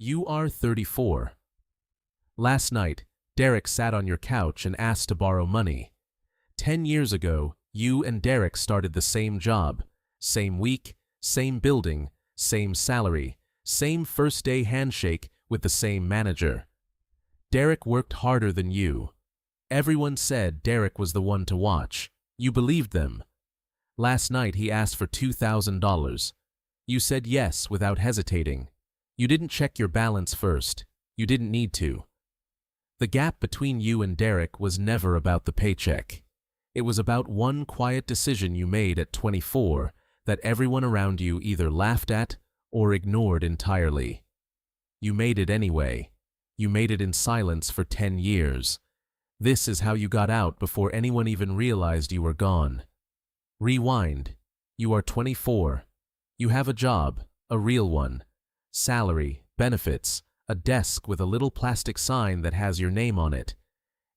You are 34. Last night, Derek sat on your couch and asked to borrow money. 10 years ago, you and Derek started the same job, same week, same building, same salary, same first-day handshake with the same manager. Derek worked harder than you. Everyone said Derek was the one to watch. You believed them. Last night he asked for $2,000. You said yes without hesitating. You didn't check your balance first. You didn't need to. The gap between you and Derek was never about the paycheck. It was about one quiet decision you made at 24 that everyone around you either laughed at or ignored entirely. You made it anyway. You made it in silence for 10 years. This is how you got out before anyone even realized you were gone. Rewind. You are 24. You have a job, a real one. Salary, benefits, a desk with a little plastic sign that has your name on it.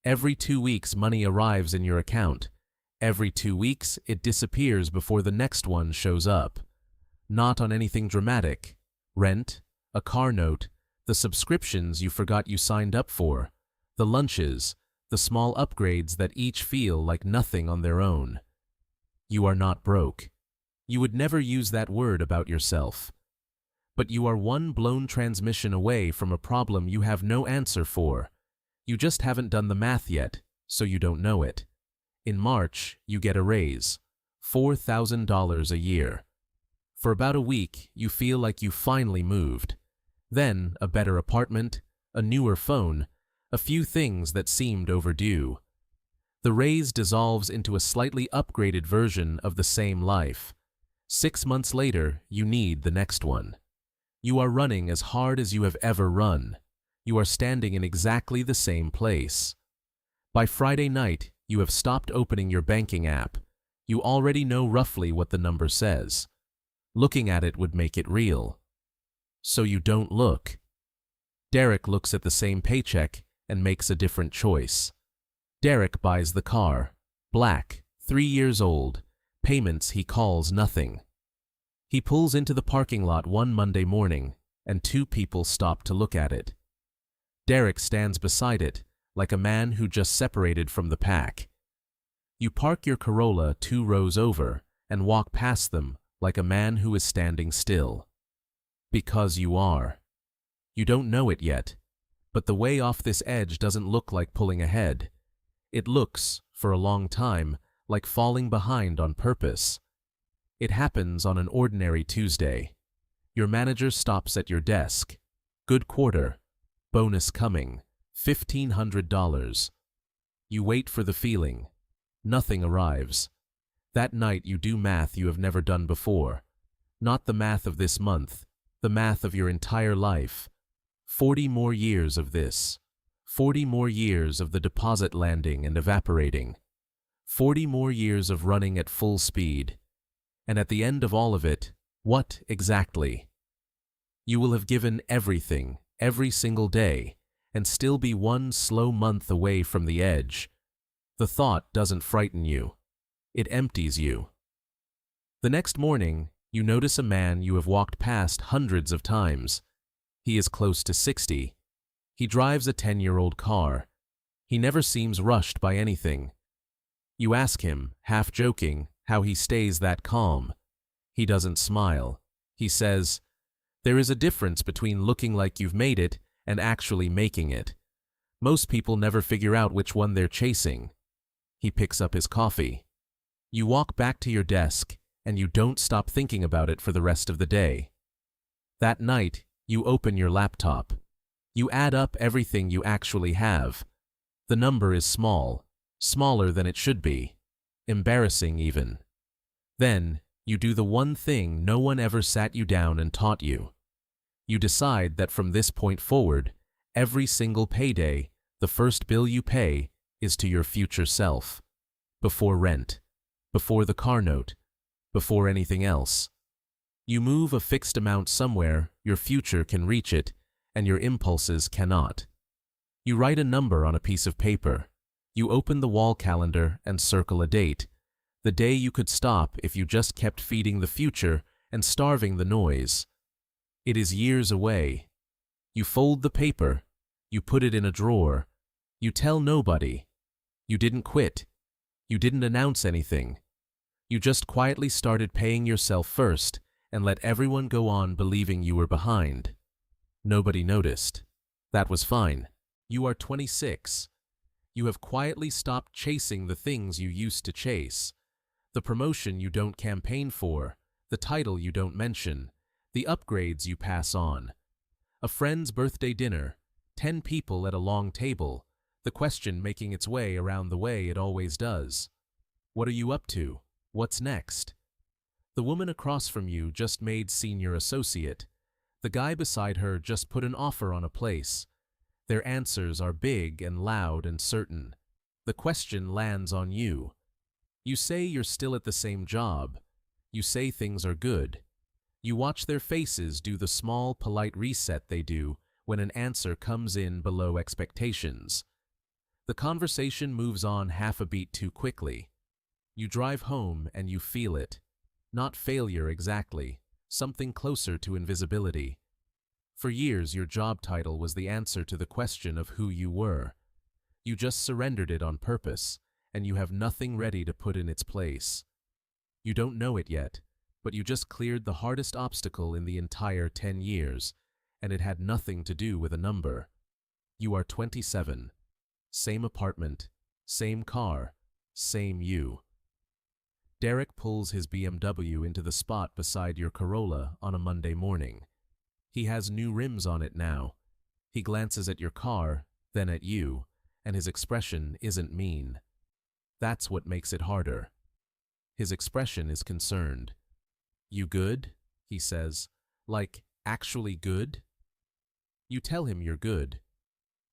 Every 2 weeks money arrives in your account. Every 2 weeks it disappears before the next one shows up. Not on anything dramatic. Rent, a car note, the subscriptions you forgot you signed up for, the lunches, the small upgrades that each feel like nothing on their own. You are not broke. You would never use that word about yourself. But you are one blown transmission away from a problem you have no answer for. You just haven't done the math yet, so you don't know it. In March, you get a raise, $4,000 a year. For about a week, you feel like you finally moved. Then, a better apartment, a newer phone, a few things that seemed overdue. The raise dissolves into a slightly upgraded version of the same life. 6 months later, you need the next one. You are running as hard as you have ever run. You are standing in exactly the same place. By Friday night, you have stopped opening your banking app. You already know roughly what the number says. Looking at it would make it real. So you don't look. Derek looks at the same paycheck and makes a different choice. Derek buys the car. Black, 3 years old. Payments he calls nothing. He pulls into the parking lot one Monday morning, and 2 people stop to look at it. Derek stands beside it, like a man who just separated from the pack. You park your Corolla 2 rows over and walk past them like a man who is standing still. Because you are. You don't know it yet, but the way off this edge doesn't look like pulling ahead. It looks, for a long time, like falling behind on purpose. It happens on an ordinary Tuesday. Your manager stops at your desk. Good quarter. Bonus coming. $1,500. You wait for the feeling. Nothing arrives. That night you do math you have never done before. Not the math of this month, the math of your entire life. 40 more years of this. 40 more years of the deposit landing and evaporating. 40 more years of running at full speed. And at the end of all of it, what exactly? You will have given everything, every single day, and still be one slow month away from the edge. The thought doesn't frighten you. It empties you. The next morning, you notice a man you have walked past hundreds of times. He is close to 60. He drives a 10-year-old car. He never seems rushed by anything. You ask him, half joking, how he stays that calm. He doesn't smile. He says, "There is a difference between looking like you've made it and actually making it. Most people never figure out which one they're chasing." He picks up his coffee. You walk back to your desk, and you don't stop thinking about it for the rest of the day. That night, you open your laptop. You add up everything you actually have. The number is small, smaller than it should be, embarrassing even. Then, you do the one thing no one ever sat you down and taught you. You decide that from this point forward, every single payday, the first bill you pay is to your future self. Before rent, before the car note, before anything else. You move a fixed amount somewhere, your future can reach it, and your impulses cannot. You write a number on a piece of paper. You open the wall calendar and circle a date, the day you could stop if you just kept feeding the future and starving the noise. It is years away. You fold the paper. You put it in a drawer. You tell nobody. You didn't quit. You didn't announce anything. You just quietly started paying yourself first and let everyone go on believing you were behind. Nobody noticed. That was fine. You are 26. You have quietly stopped chasing the things you used to chase. The promotion you don't campaign for, the title you don't mention, the upgrades you pass on. A friend's birthday dinner, 10 people at a long table, the question making its way around the way it always does. What are you up to? What's next? The woman across from you just made senior associate. The guy beside her just put an offer on a place. Their answers are big and loud and certain. The question lands on you. You say you're still at the same job. You say things are good. You watch their faces do the small, polite reset they do when an answer comes in below expectations. The conversation moves on half a beat too quickly. You drive home and you feel it. Not failure exactly, something closer to invisibility. For years, your job title was the answer to the question of who you were. You just surrendered it on purpose, and you have nothing ready to put in its place. You don't know it yet, but you just cleared the hardest obstacle in the entire 10 years, and it had nothing to do with a number. You are 27. Same apartment, same car, same you. Derek pulls his BMW into the spot beside your Corolla on a Monday morning. He has new rims on it now. He glances at your car, then at you, and his expression isn't mean. That's what makes it harder. His expression is concerned. You good? He says. Like, actually good? You tell him you're good.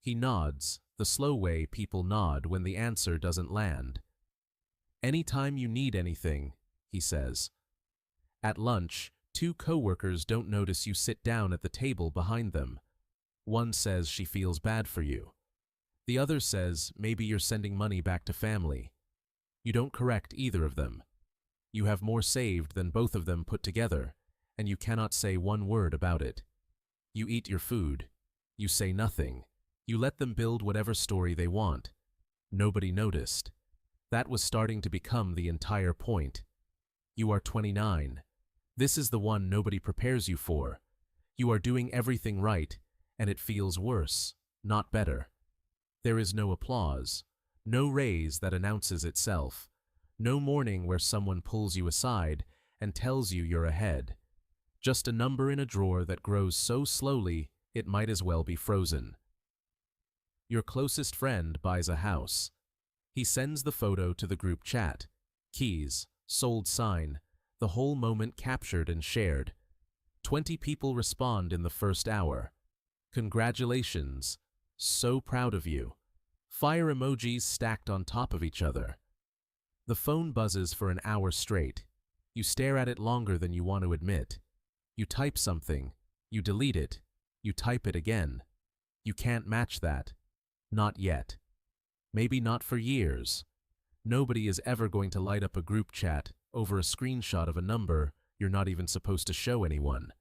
He nods, the slow way people nod when the answer doesn't land. Anytime you need anything, he says. At lunch, 2 coworkers don't notice you sit down at the table behind them. One says she feels bad for you. The other says maybe you're sending money back to family. You don't correct either of them. You have more saved than both of them put together, and you cannot say one word about it. You eat your food. You say nothing. You let them build whatever story they want. Nobody noticed. That was starting to become the entire point. You are 29. This is the one nobody prepares you for. You are doing everything right, and it feels worse, not better. There is no applause, no raise that announces itself, no morning where someone pulls you aside and tells you you're ahead. Just a number in a drawer that grows so slowly it might as well be frozen. Your closest friend buys a house. He sends the photo to the group chat. Keys, sold sign, the whole moment captured and shared. 20 people respond in the first hour. Congratulations. So proud of you. Fire emojis stacked on top of each other. The phone buzzes for an hour straight. You stare at it longer than you want to admit. You type something. You delete it. You type it again. You can't match that. Not yet. Maybe not for years. Nobody is ever going to light up a group chat over a screenshot of a number you're not even supposed to show anyone.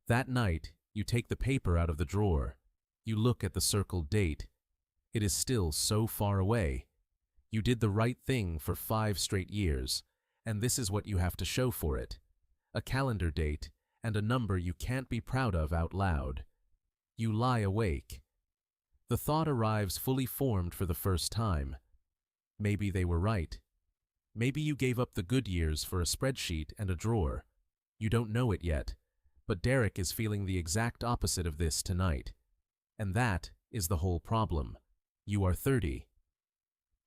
That night, you take the paper out of the drawer. You look at the circled date. It is still so far away. You did the right thing for 5 straight years, and this is what you have to show for it. A calendar date and a number you can't be proud of out loud. You lie awake. The thought arrives fully formed for the first time. Maybe they were right. Maybe you gave up the good years for a spreadsheet and a drawer. You don't know it yet, but Derek is feeling the exact opposite of this tonight. And that is the whole problem. You are 30.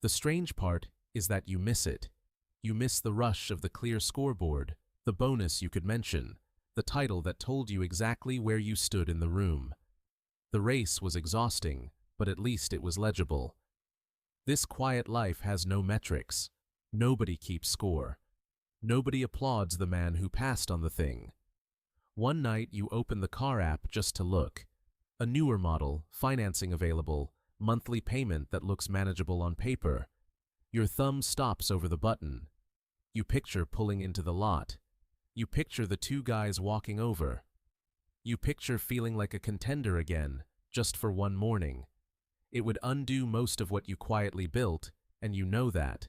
The strange part is that you miss it. You miss the rush of the clear scoreboard, the bonus you could mention, the title that told you exactly where you stood in the room. The race was exhausting, but at least it was legible. This quiet life has no metrics. Nobody keeps score. Nobody applauds the man who passed on the thing. One night you open the car app just to look. A newer model, financing available, monthly payment that looks manageable on paper. Your thumb stops over the button. You picture pulling into the lot. You picture the 2 guys walking over. You picture feeling like a contender again, just for one morning. It would undo most of what you quietly built, and you know that.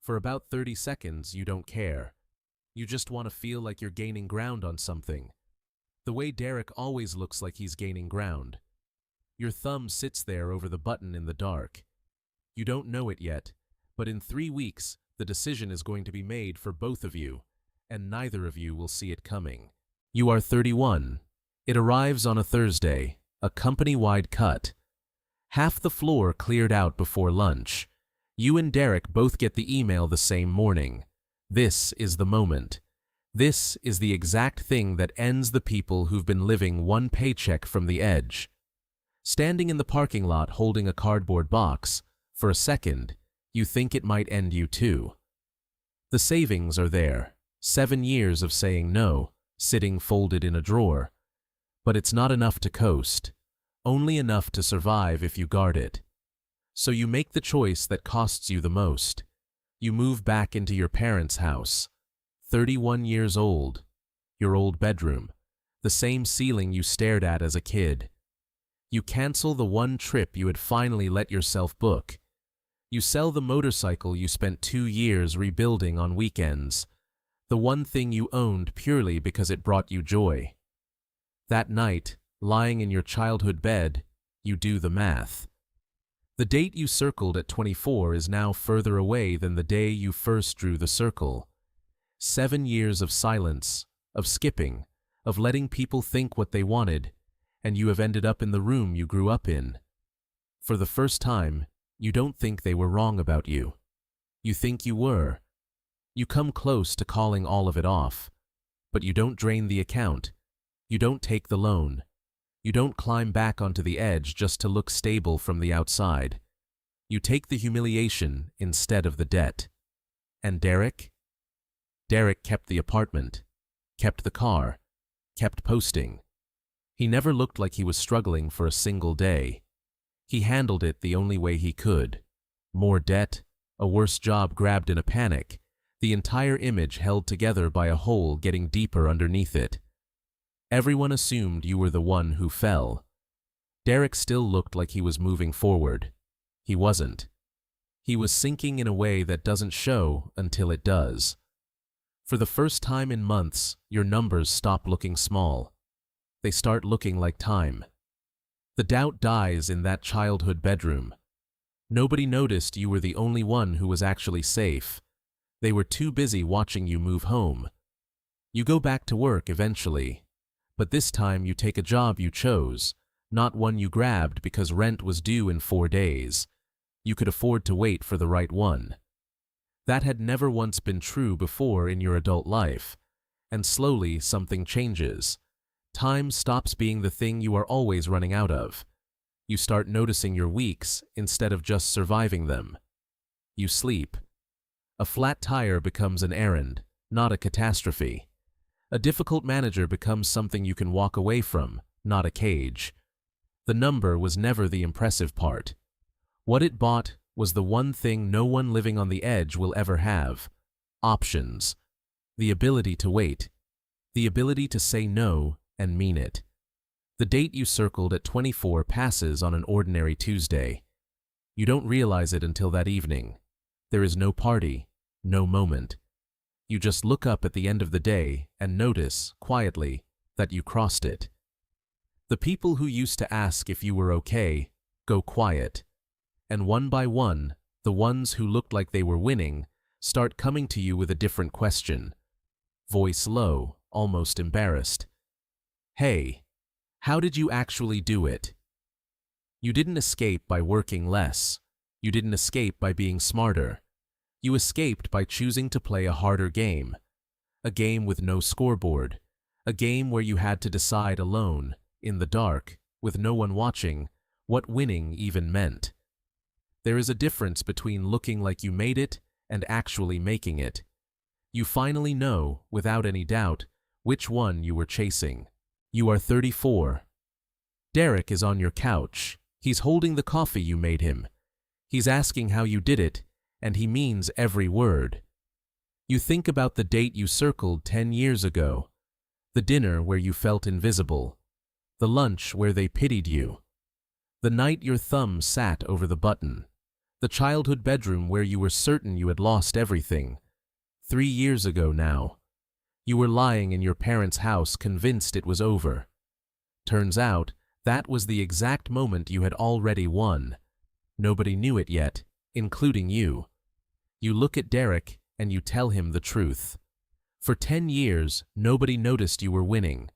For about 30 seconds, you don't care. You just want to feel like you're gaining ground on something. The way Derek always looks like he's gaining ground. Your thumb sits there over the button in the dark. You don't know it yet, but in 3 weeks, the decision is going to be made for both of you, and neither of you will see it coming. You are 31. It arrives on a Thursday, a company-wide cut. Half the floor cleared out before lunch. You and Derek both get the email the same morning. This is the moment. This is the exact thing that ends the people who've been living one paycheck from the edge. Standing in the parking lot holding a cardboard box, for a second, you think it might end you too. The savings are there, 7 years of saying no, sitting folded in a drawer. But it's not enough to coast, only enough to survive if you guard it. So you make the choice that costs you the most. You move back into your parents' house, 31 years old, your old bedroom, the same ceiling you stared at as a kid. You cancel the one trip you had finally let yourself book. You sell the motorcycle you spent 2 years rebuilding on weekends, the one thing you owned purely because it brought you joy. That night, lying in your childhood bed, you do the math. The date you circled at 24 is now further away than the day you first drew the circle. 7 years of silence, of skipping, of letting people think what they wanted, and you have ended up in the room you grew up in. For the first time, you don't think they were wrong about you. You think you were. You come close to calling all of it off, but you don't drain the account. You don't take the loan. You don't climb back onto the edge just to look stable from the outside. You take the humiliation instead of the debt. And Derek? Derek kept the apartment, kept the car, kept posting. He never looked like he was struggling for a single day. He handled it the only way he could. More debt, a worse job grabbed in a panic, the entire image held together by a hole getting deeper underneath it. Everyone assumed you were the one who fell. Derek still looked like he was moving forward. He wasn't. He was sinking in a way that doesn't show until it does. For the first time in months, your numbers stop looking small. They start looking like time. The doubt dies in that childhood bedroom. Nobody noticed you were the only one who was actually safe. They were too busy watching you move home. You go back to work eventually, but this time you take a job you chose, not one you grabbed because rent was due in 4 days. You could afford to wait for the right one. That had never once been true before in your adult life, and slowly something changes. Time stops being the thing you are always running out of. You start noticing your weeks instead of just surviving them. You sleep. A flat tire becomes an errand, not a catastrophe. A difficult manager becomes something you can walk away from, not a cage. The number was never the impressive part. What it bought was the one thing no one living on the edge will ever have: options. The ability to wait. The ability to say no and mean it. The date you circled at 24 passes on an ordinary Tuesday. You don't realize it until that evening. There is no party, no moment. You just look up at the end of the day and notice, quietly, that you crossed it. The people who used to ask if you were okay go quiet. And one by one, the ones who looked like they were winning start coming to you with a different question. Voice low, almost embarrassed. Hey, how did you actually do it? You didn't escape by working less. You didn't escape by being smarter. You escaped by choosing to play a harder game. A game with no scoreboard. A game where you had to decide alone, in the dark, with no one watching, what winning even meant. There is a difference between looking like you made it and actually making it. You finally know, without any doubt, which one you were chasing. You are 34. Derek is on your couch. He's holding the coffee you made him. He's asking how you did it, and he means every word. You think about the date you circled 10 years ago. The dinner where you felt invisible. The lunch where they pitied you. The night your thumb sat over the button. The childhood bedroom where you were certain you had lost everything. 3 years ago now. You were lying in your parents' house convinced it was over. Turns out, that was the exact moment you had already won. Nobody knew it yet, including you. You look at Derek and you tell him the truth. For 10 years, nobody noticed you were winning.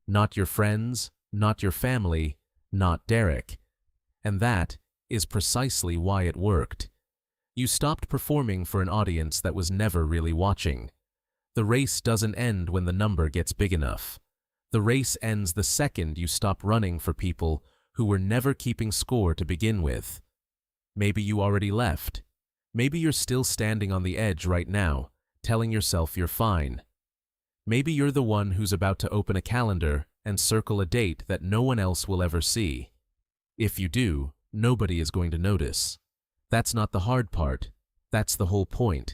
Not your friends, not your family, not Derek. And that is precisely why it worked. You stopped performing for an audience that was never really watching. The race doesn't end when the number gets big enough. The race ends the second you stop running for people who were never keeping score to begin with. Maybe you already left. Maybe you're still standing on the edge right now, telling yourself you're fine. Maybe you're the one who's about to open a calendar and circle a date that no one else will ever see. If you do, nobody is going to notice. That's not the hard part. That's the whole point.